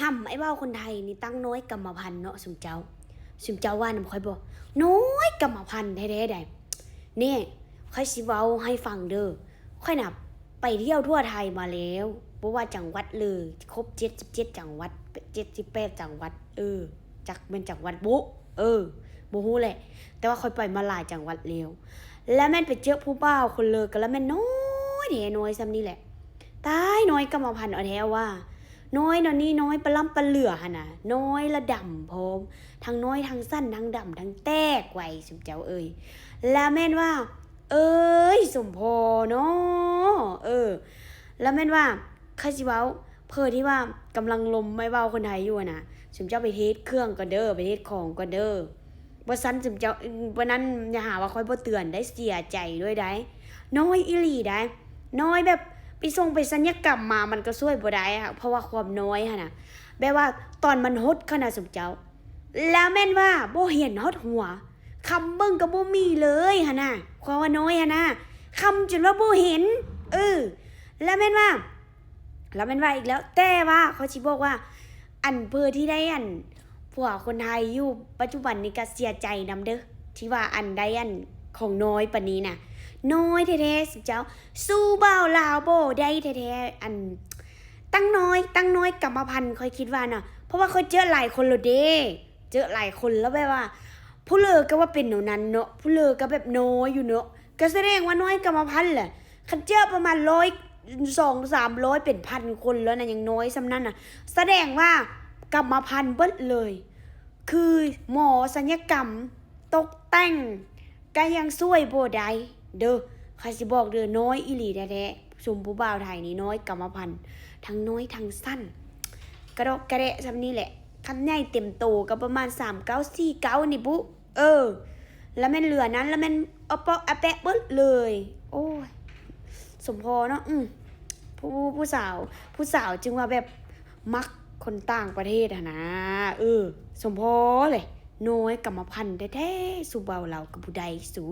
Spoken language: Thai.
ห่ำไอ้เว้าคนไทยนี่ตั้งน้อยกรรมพันธุ์เนาะสุมเจ้าว่านำค่อยบ่น้อยกรรมพันธุ์แท้ๆได้นี่ค่อยสิเว้าให้ฟังเด้อค่อยน่ะไปเที่ยวทั่วไทยมาแล้วบ่ว่าจังหวัดเลยครบ77จังหวัด78จังหวัดจักแม่นจังหวัดบุบ่ฮู้แหละแต่ว่าค่อยไปมาหลายจังหวัดแล้วและแม่นไปเจอผู้บ่าวคนเลยก็แล้วแม่นน้อยแท้น้อยซ้ำนี่แหละตายน้อยกรรมพันธุ์เอาแท้ว่าน้อยเนาะนี่น้อยปะล่ำปะเหลือหั่นน่ะน้อยละดำพร้อมทั้งน้อยทั้งสั้นทั้งดำทั้งแตกไว้สุมเจ้าเอ้ยแล้วแม่นว่าเอ้ยสมพอเนาะแล้วแม่นว่าข้าสิเว้าเพิ่นที่ว่ากำลังลมไม่เว้าคนไทยอยู่น่ะสุมเจ้าไปเทสเครื่องก่อนเด้อไปเทสของก่อนเด้อบ่ซั้นสุมเจ้าวันนั้นอย่าหาว่าค่อยบ่เตือนได้เสียใจด้วยได้น้อยอีหลีได้น้อยแบบไปส่งไปศัลยกรรมมามันก็ช่วยบ่ได้ค่ะเพราะว่าความน้อยหั่นน่ะแบบว่าตอนมันฮดขนาดสุมเจ้าแล้วแม่นว่าบ่เห็นฮอดหัวคำเบิ่งก็บ่มีเลยหั่นน่ะความว่าน้อยหั่นน่ะคำจนว่าบ่เห็นแล้วแม่นว่าอีกแล้วแต่ว่าเขาสิบอกว่าอันเพื่อที่ได้อันพวกคนไทยอยู่ปัจจุบันนี้ก็เสียใจนำเด้อที่ว่าอันได้อันของน้อยปานนี้น่ะน้อยแท้ๆสิเจ้าสู้บ่าวลาวบ่ได้แท้ๆอันตั้งน้อยกรรมพันธุ์ค่อยคิดว่าน่ะเพราะว่าค่อยเจอหลายคนแล้วเด้เจอหลายคนแล้วแบบว่าผู้เลอก็ว่าเป็นแนวนั้นเนาะผู้เลอก็แบบน้อยอยู่เนาะก็แสดงว่าน้อยกรรมพันธุ์แหละคันเจอประมาณ100-300เป็นพันคนแล้วนะยังน้อยซ้ำนั้นน่ะแสดงว่ากรรมพันธุ์เบิดเลยคือหมอศัลยกรรมตกแต่งก็ยังช่วยบ่ได้เด้อข้าสิบอกเด้อน้อยอีหลีแท้ๆซุมผู้บ่าวไทยนี่น้อยกรรมพันธุ์ทั้งน้อยทั้งสั้นกระดกกระแดะซ้ำนี้แหละคันใหญ่เต็มโตก็ประมาณ3949นี่ปุ๊แล้วแม่นเหลือนั้นแล้วแม่นเอาเปาะอะแปะเบิดเลยโอ้ยสมพอเนาะผู้สาวจึงว่าแบบมักคนต่างประเทศนะสมพอเลยน้อยกรรมพันธุ์แท้ๆสู่เบาเรากับผู้ใดสู่